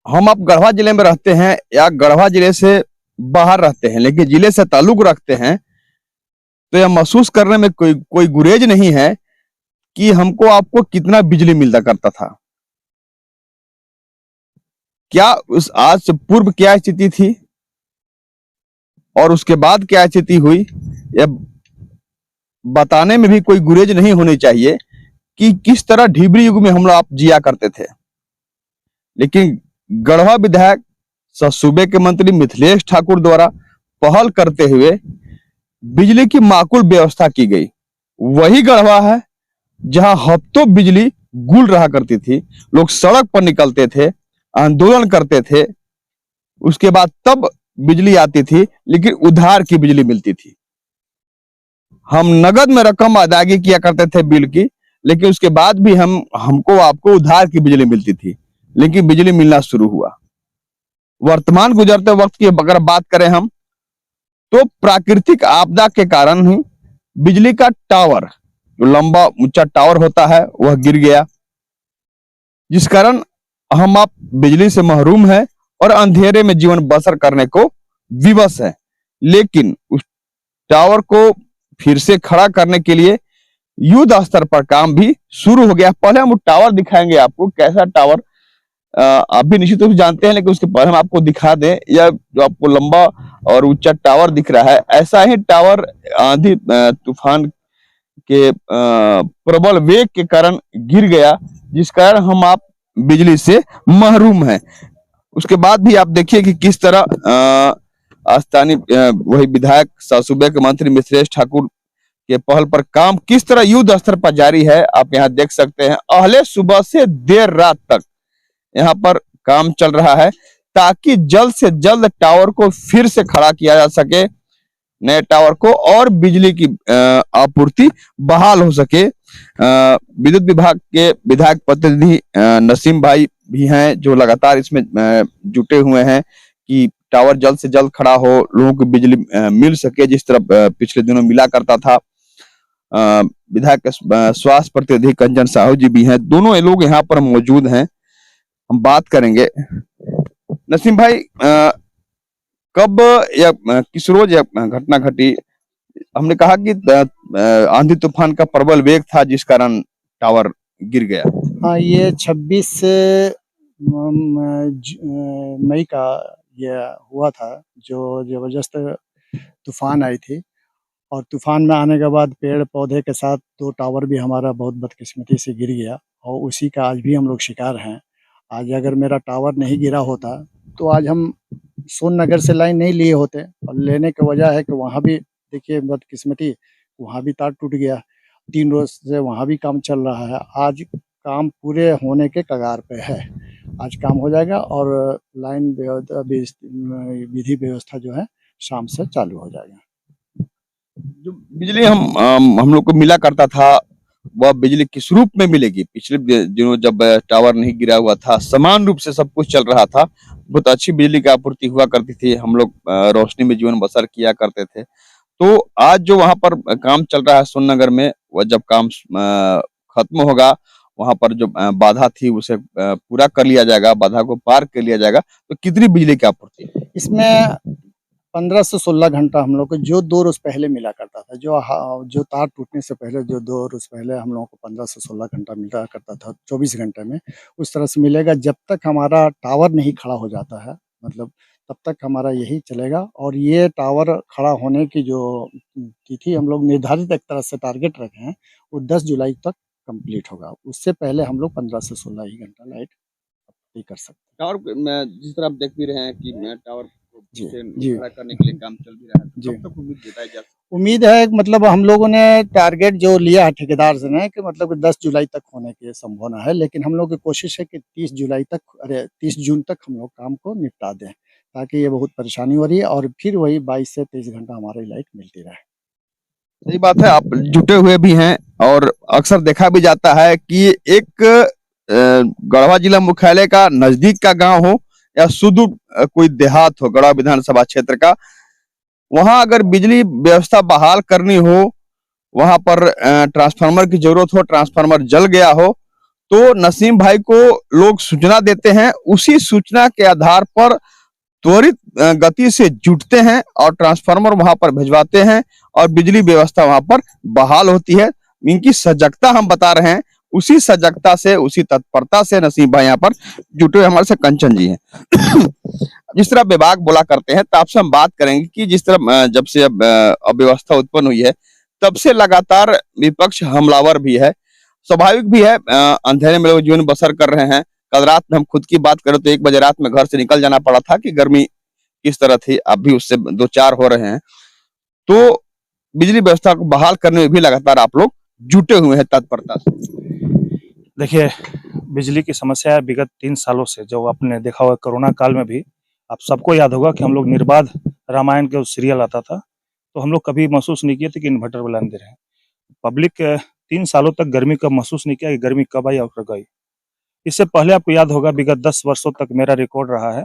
हम आप गढ़वा जिले में रहते हैं या गढ़वा जिले से बाहर रहते हैं, लेकिन जिले से ताल्लुक रखते हैं, तो यह महसूस करने में कोई कोई गुरेज नहीं है कि हमको आपको कितना बिजली मिलता करता था। क्या उस आज से पूर्व क्या स्थिति थी और उसके बाद क्या स्थिति हुई, यह बताने में भी कोई गुरेज नहीं होनी चाहिए कि किस तरह ढिबरी युग में हम लोग आप जिया करते थे। लेकिन गढ़वा विधायक सह सूबे के मंत्री मिथिलेश ठाकुर द्वारा पहल करते हुए बिजली की माकूल व्यवस्था की गई। वही गढ़वा है जहां हफ्तों बिजली गुल रहा करती थी, लोग सड़क पर निकलते थे, आंदोलन करते थे, उसके बाद तब बिजली आती थी, लेकिन उधार की बिजली मिलती थी। हम नगद में रकम अदायगी किया करते थे बिल की, लेकिन उसके बाद भी हमको आपको उधार की बिजली मिलती थी, लेकिन बिजली मिलना शुरू हुआ। वर्तमान गुजरते वक्त की अगर बात करें हम, तो प्राकृतिक आपदा के कारण ही बिजली का टावर, जो लंबा ऊंचा टावर होता है, वह गिर गया, जिस कारण हम आप बिजली से महरूम हैं और अंधेरे में जीवन बसर करने को विवश है। लेकिन उस टावर को फिर से खड़ा करने के लिए युद्ध स्तर पर काम भी शुरू हो गया। पहले हम टावर दिखाएंगे आपको, कैसा टावर आप भी निश्चित रूप से जानते हैं, लेकिन उसके पहले हम आपको दिखा दें, यह जो आपको लंबा और ऊंचा टावर दिख रहा है, ऐसा ही टावर आंधी तूफान के प्रबल वेग के कारण गिर गया, जिस कारण हम आप बिजली से महरूम हैं। उसके बाद भी आप देखिए कि किस तरह स्थानीय वही विधायक सह सूबे के मंत्री मिथिलेश ठाकुर के पहल पर काम किस तरह युद्ध स्तर पर जारी है। आप यहाँ देख सकते हैं, अहले सुबह से देर रात तक यहाँ पर काम चल रहा है, ताकि जल्द से जल्द टावर को फिर से खड़ा किया जा सके, नए टावर को, और बिजली की आपूर्ति बहाल हो सके। विद्युत विभाग के विधायक प्रतिनिधि नसीम भाई भी हैं, जो लगातार इसमें जुटे हुए हैं कि टावर जल्द से जल्द खड़ा हो, लोगों को बिजली मिल सके, जिस तरह पिछले दिनों मिला करता था। विधायक स्वास्थ्य प्रतिनिधि कंचन साहू जी भी हैं, दोनों ये लोग यहाँ पर मौजूद हैं। हम बात करेंगे नसीम भाई, कब या किस रोज यह घटना घटी? हमने कहा कि आंधी तूफान का प्रबल वेग था, जिस कारण टावर गिर गया। हाँ, ये 26 मई का ये हुआ था, जो जबरदस्त तूफान आई थी, और तूफान में आने के बाद पेड़ पौधे के साथ 2 टावर भी हमारा बहुत बदकिस्मती से गिर गया, और उसी का आज भी हम लोग शिकार हैं। आज अगर मेरा टावर नहीं गिरा होता तो आज हम सोन नगर से लाइन नहीं लिए होते, और लेने की वजह है कि वहाँ भी देखिए बदकिस्मती, वहाँ भी तार टूट गया। 3 रोज से वहाँ भी काम चल रहा है। आज काम पूरे होने के कगार पे है, आज काम हो जाएगा और लाइन विधि व्यवस्था जो है शाम से चालू हो जाएगा। जो बिजली हम लोग को मिला करता था, वह बिजली किस रूप में मिलेगी? पिछले दिनों जब टावर नहीं गिरा हुआ था, समान रूप से सब कुछ चल रहा था, बहुत अच्छी बिजली की आपूर्ति हुआ करती थी, हम लोग रोशनी में जीवन बसर किया करते थे। तो आज जो वहां पर काम चल रहा है सोन नगर में, वह जब काम खत्म होगा, वहां पर जो बाधा थी उसे पूरा कर लिया जाएगा, बाधा को पार कर लिया जाएगा, तो कितनी बिजली की आपूर्ति? इसमें 15 से 16 घंटा हम लोग को, जो 2 रोज पहले मिला करता था, जो तार टूटने से पहले जो 2 रोज पहले हम लोगों को 15 से 16 घंटा मिला करता था 24 घंटे में, उस तरह से मिलेगा जब तक हमारा टावर नहीं खड़ा हो जाता है, मतलब तब तक हमारा यही चलेगा। और ये टावर खड़ा होने की जो तिथि हम लोग निर्धारित एक तरह से टारगेट रखे हैं, वो 10 जुलाई तक कंप्लीट होगा। उससे पहले हम लोग 15 से 16 ही घंटा लाइट कर सकते हैं। टावर जिस तरह आप देख भी रहे हैं कि टावर जी खड़ा करने के लिए काम चल भी रहा है, तो कब तक उम्मीद जताई जा सकती है? उम्मीद है, मतलब हम लोगों ने टारगेट जो लिया है ठेकेदार से ने, कि मतलब 10 जुलाई तक होने की संभावना है, लेकिन हम लोग की कोशिश है कि 30 जून तक हम लोग काम को निपटा दें, ताकि ये बहुत परेशानी हो रही है, और फिर वही 22 से 23 घंटा हमारी लाइट मिलती रहे। सही बात है, आप जुटे हुए भी हैं, और अक्सर देखा भी जाता है कि एक गढ़वा जिला मुख्यालय का नजदीक का गांव हो या सुदूर कोई देहात हो गढ़वा विधानसभा क्षेत्र का, वहां अगर बिजली व्यवस्था बहाल करनी हो, वहां पर ट्रांसफार्मर की जरूरत हो, ट्रांसफार्मर जल गया हो, तो नसीम भाई को लोग सूचना देते हैं, उसी सूचना के आधार पर त्वरित गति से जुटते हैं और ट्रांसफार्मर वहां पर भिजवाते हैं और बिजली व्यवस्था वहां पर बहाल होती है। इनकी सजगता हम बता रहे हैं, उसी सजगता से, उसी तत्परता से नसीम भाई यहाँ पर जुटे हुए हमारे से कंचन जी हैं। जिस तरह विभाग बोला करते हैं, तो आपसे हम बात करेंगे कि जिस तरह जब से अब अव्यवस्था उत्पन्न हुई है, तब से लगातार विपक्ष हमलावर भी है, स्वाभाविक भी है। अंधेरे में लोग जीवन बसर कर रहे हैं। कल रात में हम खुद की बात करें तो 1 बजे रात में घर से निकल जाना पड़ा था कि गर्मी किस तरह थी, अब भी उससे 2-4 हो रहे हैं। तो बिजली व्यवस्था को बहाल करने में भी लगातार आप लोग जुटे हुए हैं तत्परता से। देखिए, बिजली की समस्या है विगत 3 सालों से, जो आपने देखा होगा कोरोना काल में भी आप सबको याद होगा कि हम लोग निर्बाध रामायण के सीरियल आता था, तो हम लोग कभी महसूस नहीं किए थे कि इन्वर्टर वाला अंधेर है। पब्लिक 3 सालों तक गर्मी का महसूस नहीं किया कि गर्मी कब आई और कब गई। इससे पहले आपको याद होगा विगत 10 वर्षों तक मेरा रिकॉर्ड रहा है,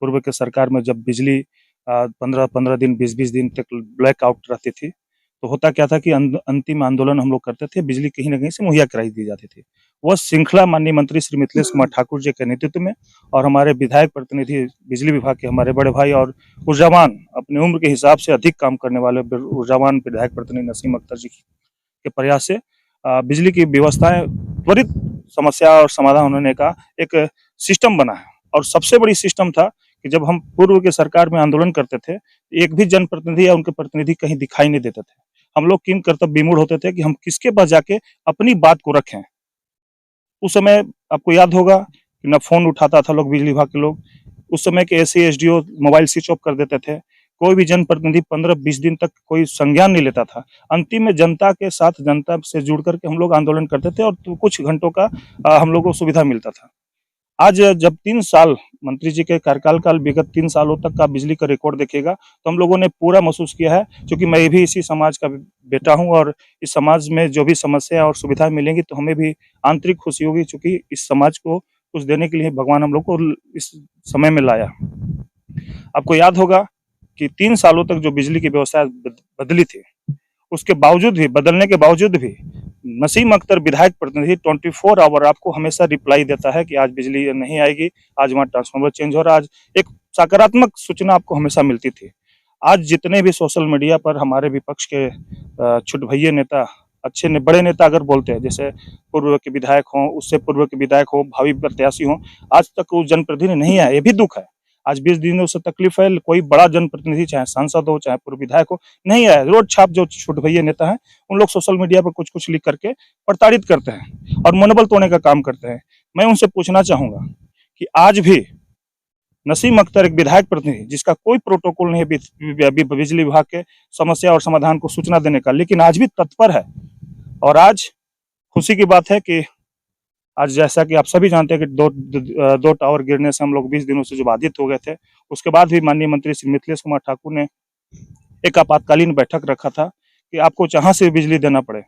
पूर्व के सरकार में जब बिजली 15-15 दिन 20-20 दिन तक ब्लैकआउट रहती थी, तो होता क्या था कि अंतिम आंदोलन हम लोग करते थे, बिजली कहीं न कहीं से मुहैया कराई दी जाती थी। वह श्रृंखला माननीय मंत्री श्री मिथिलेश कुमार ठाकुर जी के नेतृत्व में और हमारे विधायक प्रतिनिधि बिजली विभाग के हमारे बड़े भाई और ऊर्जावान, अपनी उम्र के हिसाब से अधिक काम करने वाले ऊर्जावान विधायक प्रतिनिधि नसीम अख्तर जी के प्रयास से बिजली की व्यवस्थाएं त्वरित समस्या और समाधान होने का एक सिस्टम बना है। और सबसे बड़ी सिस्टम था कि जब हम पूर्व के सरकार में आंदोलन करते थे, एक भी जनप्रतिनिधि या उनके प्रतिनिधि कहीं दिखाई नहीं देते थे। हम लोग किन कर्तव्य विमूढ़ होते थे कि हम किसके पास जाके अपनी बात को रखें। उस समय आपको याद होगा कि न फोन उठाता था लोग, बिजली विभाग के लोग। उस समय के SC SDO mobile switch off कर देते थे। कोई भी जनप्रतिनिधि 15-20 दिन तक कोई संज्ञान नहीं लेता था। अंतिम में जनता के साथ, जनता से जुड़ करके हम लोग आंदोलन करते थे और तो कुछ घंटों का हम लोगों को सुविधा मिलता था। आज जब 3 साल मंत्री जी के कार्यकाल का विगत 3 सालों तक का बिजली का रिकॉर्ड देखेगा, तो हम लोगों ने पूरा महसूस किया है, क्योंकि मैं भी इसी समाज का बेटा हूं और इस समाज में जो भी समस्या और सुविधाएं मिलेंगी तो हमें भी आंतरिक खुशी होगी, क्योंकि इस समाज को कुछ देने के लिए भगवान हम लोग को इस समय में लाया। आपको याद होगा कि 3 सालों तक जो बिजली की व्यवस्था बदली थी, उसके बावजूद भी, बदलने के बावजूद भी नसीम अख्तर विधायक प्रतिनिधि 24 आवर आपको हमेशा रिप्लाई देता है कि आज बिजली नहीं आएगी, आज वहाँ ट्रांसफार्मर चेंज हो रहा है। आज एक सकारात्मक सूचना आपको हमेशा मिलती थी। आज जितने भी सोशल मीडिया पर हमारे विपक्ष के छुट भैये नेता, अच्छे ने बड़े नेता अगर बोलते हैं, जैसे पूर्व के विधायक हों, उससे पूर्व के विधायक हो, भावी प्रत्याशी हों, आज तक वो जनप्रतिनिधि नहीं है, ये भी दुख है। आज 20 दिनों से तकलीफ है, कोई बड़ा जनप्रतिनिधि, चाहे सांसद हो, चाहे पूर्व विधायक हो, नहीं है। रोड छाप जो छुट भैये नेता है, उन लोग सोशल मीडिया पर कुछ कुछ लिख करके प्रताड़ित करते हैं और मनोबल तोड़ने का काम करते हैं। मैं उनसे पूछना चाहूंगा कि आज भी नसीम अख्तर एक विधायक प्रतिनिधि, जिसका कोई प्रोटोकॉल नहीं है बिजली विभाग के समस्या और समाधान को सूचना देने का, लेकिन आज भी तत्पर है। और आज खुशी की बात है कि आज जैसा कि आप सभी जानते हैं कि दो टावर गिरने से हम लोग 20 दिनों से जो बाधित हो गए थे, उसके बाद भी माननीय मंत्री श्री मिथिलेश कुमार ठाकुर ने एक आपातकालीन बैठक रखा था कि आपको जहां से बिजली देना पड़े,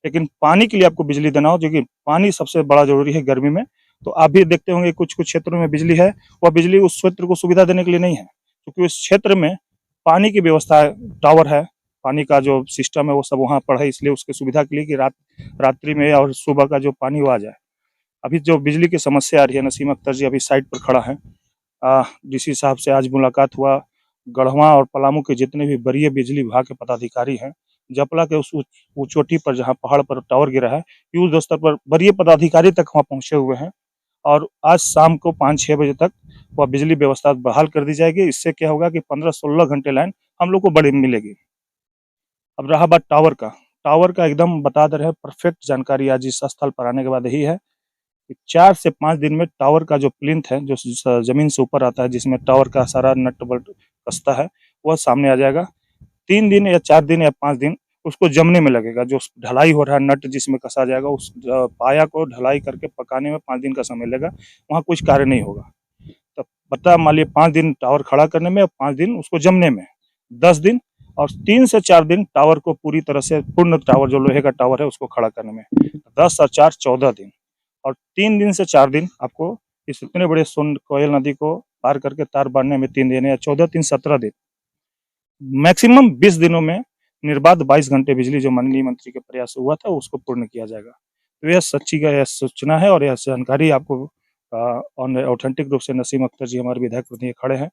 लेकिन पानी के लिए आपको बिजली देना हो, जो कि पानी सबसे बड़ा जरूरी है गर्मी में। तो आप भी देखते होंगे कुछ कुछ क्षेत्रों में बिजली है, वह बिजली उस क्षेत्र को सुविधा देने के लिए नहीं है, क्योंकि उस क्षेत्र में पानी की व्यवस्था, टावर है, पानी का जो सिस्टम है वो सब वहाँ पर है, इसलिए उसकी सुविधा के लिए कि रात्रि में और सुबह का जो पानी वो आ जाए। अभी जो बिजली की समस्या आ रही है, नसीम अख्तर जी अभी साइट पर खड़ा है। डीसी साहब से आज मुलाकात हुआ। गढ़वा और पलामू के जितने भी वरीय बिजली विभाग के पदाधिकारी हैं, जपला के उस चोटी पर जहां पहाड़ पर टावर गिरा है, युद्ध स्तर पर वरीय पदाधिकारी तक वहां पहुंचे हुए हैं और आज शाम को 5-6 बजे तक वह बिजली व्यवस्था बहाल कर दी जाएगी। इससे क्या होगा कि 15-16 घंटे लाइन हम लोग को बड़ी मिलेगी। अब रहा बात टावर का एकदम बता दे रहे हैं, परफेक्ट जानकारी आज इस स्थल पर आने के बाद यही है कि 4 से 5 दिन में टावर का जो प्लिंथ है, जो जमीन से ऊपर आता है, जिसमें टावर का सारा नट बोल्ट कसता है, वह सामने आ जाएगा। 3 दिन या 4 दिन या 5 दिन उसको जमने में लगेगा। जो ढलाई हो रहा है, नट जिसमें कसा जाएगा, उस पाया को ढलाई करके पकाने में 5 दिन का समय लगेगा। वहाँ कुछ कार्य नहीं होगा। तो बता मान लिया 5 दिन टावर खड़ा करने में और 5 दिन उसको जमने में, 10 दिन, और 3 से 4 दिन टावर को पूरी तरह से, पूर्ण टावर जो लोहे का टावर है उसको खड़ा करने में, 10 और 4 14 दिन, और 3 दिन से 4 दिन आपको इस इतने बड़े सोन कोयल नदी को पार करके तार बांधने में 3 दिन, या 14 3 17 दिन, मैक्सिमम 20 दिनों में निर्बाध 22 घंटे बिजली जो माननीय मंत्री के प्रयास से हुआ था उसको पूर्ण किया जाएगा। तो यह सच्ची का यह सूचना है और यह जानकारी आपको ऑथेंटिक रूप से नसीम अख्तर जी हमारे विधायक प्रतिनिधि खड़े हैं।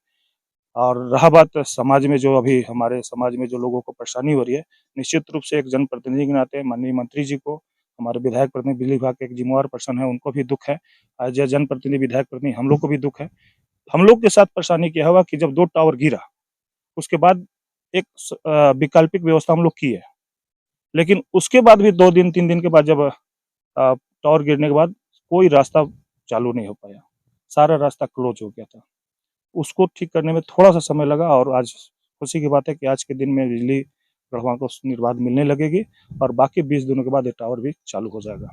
और रहा बात समाज में जो अभी हमारे समाज में जो लोगों को परेशानी हो रही है, निश्चित रूप से एक जनप्रतिनिधि के नाते माननीय मंत्री जी को, हमारे विधायक प्रतिनिधि बिजली विभाग के एक जिम्मेवार पर्सन है, उनको भी दुख है। एज ए जनप्रतिनिधि विधायक प्रतिनिधि हम लोग को भी दुख है। हम लोग के साथ परेशानी क्या हुआ कि जब 2 टावर गिरा, उसके बाद एक वैकल्पिक व्यवस्था हम लोग की है। लेकिन उसके बाद भी 2 दिन 3 दिन के बाद जब टावर गिरने के बाद कोई रास्ता चालू नहीं हो पाया, सारा रास्ता क्लोज हो गया था। उसको ठीक करने में थोड़ा-सा समय लगा और आज खुशी की बात है कि आज के दिन में बिजली गढ़वा को निर्बाध मिलने लगेगी और बाकी 20 दिनों के बाद ये टावर भी चालू हो जाएगा।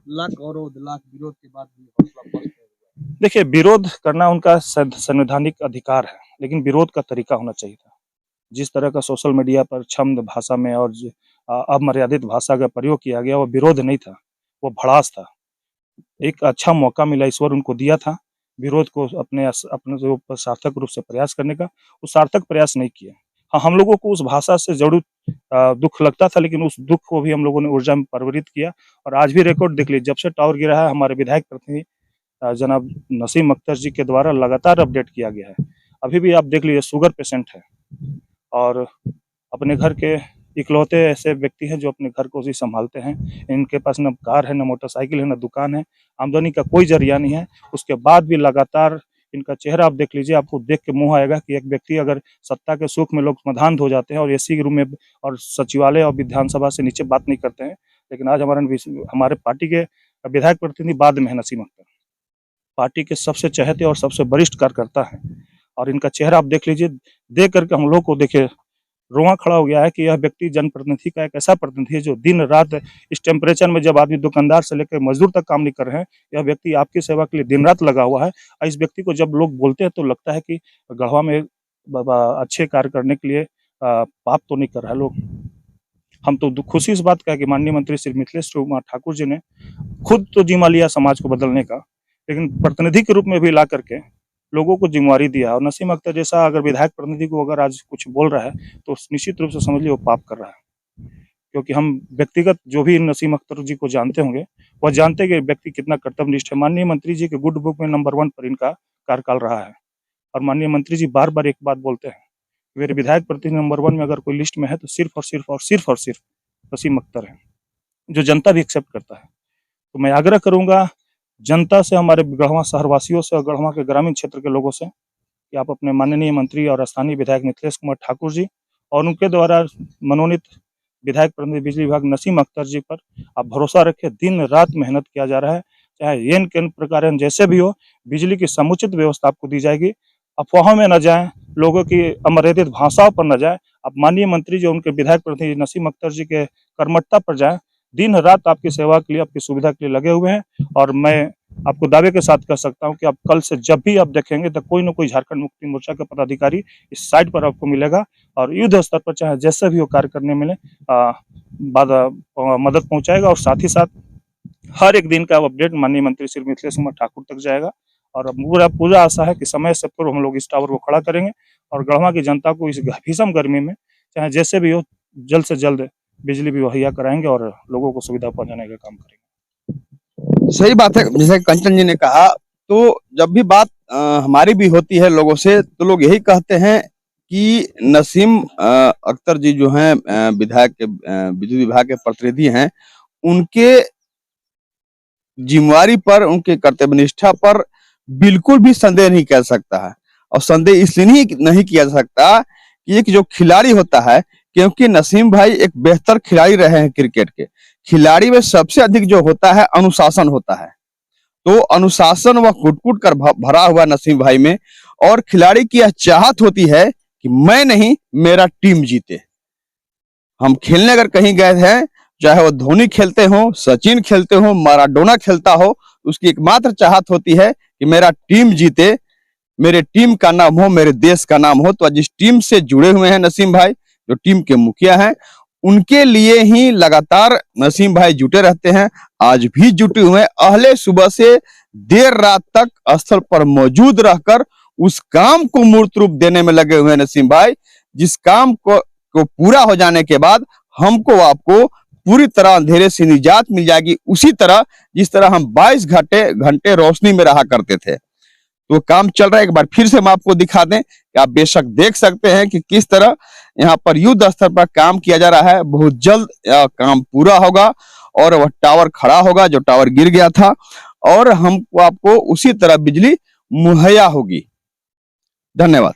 लाख अवरोध, लाख विरोध के बाद भी हौसला पस्त है। देखिए, विरोध करना उनका संवैधानिक अधिकार है, लेकिन विरोध का तरीका होना चाहिए था। जिस तरह का सोशल मीडिया पर छंद भाषा में और अमर्यादित भाषा का प्रयोग किया गया, वो विरोध नहीं था, वो भड़ास था। एक अच्छा मौका मिला, ईश्वर उनको दिया था विरोध को अपने ऊपर सार्थक रूप से प्रयास करने का, वो सार्थक प्रयास नहीं किया। हाँ, हम लोगों को उस भाषा से ज़रूर दुख लगता था, लेकिन उस दुख को भी हम लोगों ने ऊर्जा में परिवर्तित किया और आज भी रिकॉर्ड देख लीजिए, जब से टावर गिरा है हमारे विधायक प्रतिनिधि जनाब नसीम अख्तर जी के द्वारा लगातार अपडेट किया गया है। अभी भी आप देख लीजिए, शुगर पेशेंट है और अपने घर के इकलौते ऐसे व्यक्ति हैं जो अपने घर को ही संभालते हैं। इनके पास न कार है, न मोटरसाइकिल है, न दुकान है, आमदनी का कोई जरिया नहीं है। उसके बाद भी लगातार इनका चेहरा आप देख लीजिए, आपको देख के मुँह आएगा कि एक व्यक्ति अगर सत्ता के सुख में लोग मधांध हो जाते हैं और एसी रूम में और सचिवालय और विधानसभा से नीचे बात नहीं करते हैं। लेकिन आज हमारे पार्टी के विधायक प्रतिनिधि बाद में है नसीम अख्तर, पार्टी के सबसे चहेते और सबसे वरिष्ठ कार्यकर्ता हैं और इनका चेहरा आप देख लीजिए, देख करके हम लोग को देखिए रोंवा खड़ा हो गया है कि यह व्यक्ति जनप्रतिनिधि का एक ऐसा प्रतिनिधि है जो दिन रात इस टेम्परेचर में, जब आदमी दुकानदार से लेकर मजदूर तक काम नहीं कर रहे हैं, यह व्यक्ति आपकी सेवा के लिए दिन रात लगा हुआ है। और इस व्यक्ति को जब लोग बोलते हैं तो लगता है कि गढ़वा में अच्छे कार्य करने के लिए पाप तो नहीं कर रहा है लोग। हम तो खुशी इस बात का है कि माननीय मंत्री श्री मिथिलेश कुमार ठाकुर जी ने खुद तो जिम्मा लिया समाज को बदलने का, लेकिन प्रतिनिधि के रूप में भी ला करके लोगों को जिम्मेवारी दिया। और नसीम अख्तर जैसा अगर विधायक प्रतिनिधि को अगर आज कुछ बोल रहा है तो निश्चित रूप से समझ लीजिए वो पाप कर रहा है, क्योंकि हम व्यक्तिगत जो भी नसीम अख्तर जी को जानते होंगे वह जानते हैं कि व्यक्ति कितना कर्तव्यनिष्ठ है। माननीय मंत्री जी के गुड बुक में नंबर 1 पर इनका कार्यकाल रहा है और माननीय मंत्री जी बार बार एक बात बोलते हैं, मेरे विधायक प्रतिनिधि नंबर 1 में अगर कोई लिस्ट में है तो सिर्फ और सिर्फ नसीम अख्तर है, जो जनता भी एक्सेप्ट करता है। तो मैं आग्रह करूंगा जनता से, हमारे गढ़वा शहरवासियों से और गढ़वा के ग्रामीण क्षेत्र के लोगों से कि आप अपने माननीय मंत्री और स्थानीय विधायक मिथिलेश कुमार ठाकुर जी और उनके द्वारा मनोनीत विधायक प्रतिनिधि बिजली विभाग नसीम अख्तर जी पर आप भरोसा रखें। दिन रात मेहनत किया जा रहा है, चाहे येन के प्रकार जैसे भी हो, बिजली की समुचित व्यवस्था आपको दी जाएगी। अफवाहों में न जाएं, लोगों की अमर्यादित भाषाओं पर न जाएं। आप माननीय मंत्री जो उनके विधायक प्रतिनिधि नसीम अख्तर जी के कर्मठता पर जाएं, दिन रात आपकी सेवा के लिए, आपकी सुविधा के लिए लगे हुए हैं। और मैं आपको दावे के साथ कह सकता हूं कि आप कल से जब भी आप देखेंगे तो कोई न कोई झारखंड मुक्ति मोर्चा का पदाधिकारी इस साइट पर आपको मिलेगा और युद्ध स्तर पर चाहे जैसे भी वो कार्य करने मिले मदद पहुंचाएगा। और साथ ही साथ हर एक दिन का अपडेट माननीय मंत्री श्री मिथिलेश कुमार ठाकुर तक जाएगा और पूरा आशा है कि समय से पूर्व हम लोग इस टावर को खड़ा करेंगे और गढ़वा की जनता को इस भीषण गर्मी में चाहे जैसे भी हो जल्द से जल्द बिजली भी मुहैया कराएंगे और लोगों को सुविधा पहुंचाने का काम करेंगे। सही बात है, जैसे कंचन जी ने कहा, तो जब भी बात हमारी भी होती है लोगों से तो लोग यही कहते हैं कि नसीम अख्तर जी जो हैं विधायक के बिजली विभाग के प्रतिनिधि हैं, उनके जिम्मेवारी पर, उनके कर्तव्यनिष्ठा पर बिल्कुल भी संदेह नहीं किया जा सकता है। और संदेह इसलिए नहीं किया जा सकता कि एक जो खिलाड़ी होता है, क्योंकि नसीम भाई एक बेहतर खिलाड़ी रहे हैं क्रिकेट के, खिलाड़ी में सबसे अधिक जो होता है अनुशासन होता है। तो अनुशासन वह कुट-कुट कर भरा हुआ नसीम भाई में, और खिलाड़ी की यह चाहत होती है कि मैं नहीं, मेरा टीम जीते। हम खेलने अगर कहीं गए हैं, चाहे वो धोनी खेलते हो, सचिन खेलते हो, माराडोना खेलता हो, उसकी एकमात्र चाहत होती है कि मेरा टीम जीते, मेरे टीम का नाम हो, मेरे देश का नाम हो। तो जिस टीम से जुड़े हुए हैं नसीम भाई, जो टीम के मुखिया हैं, उनके लिए ही लगातार नसीम भाई जुटे रहते हैं। आज भी जुटे हुए हैं, अहले सुबह से देर रात तक स्थल पर मौजूद रहकर उस काम को मूर्त रूप देने में लगे हुए हैं नसीम भाई, जिस काम को पूरा हो जाने के बाद हमको आपको पूरी तरह अंधेरे से निजात मिल जाएगी, उसी तरह जिस तरह हम 22 घंटे रोशनी में रहा करते थे। तो काम चल रहा है, एक बार फिर से हम आपको दिखा दें कि आप बेशक देख सकते हैं कि किस तरह यहाँ पर युद्ध स्तर पर काम किया जा रहा है। बहुत जल्द काम पूरा होगा और वह टावर खड़ा होगा जो टावर गिर गया था, और हमको आपको उसी तरह बिजली मुहैया होगी। धन्यवाद।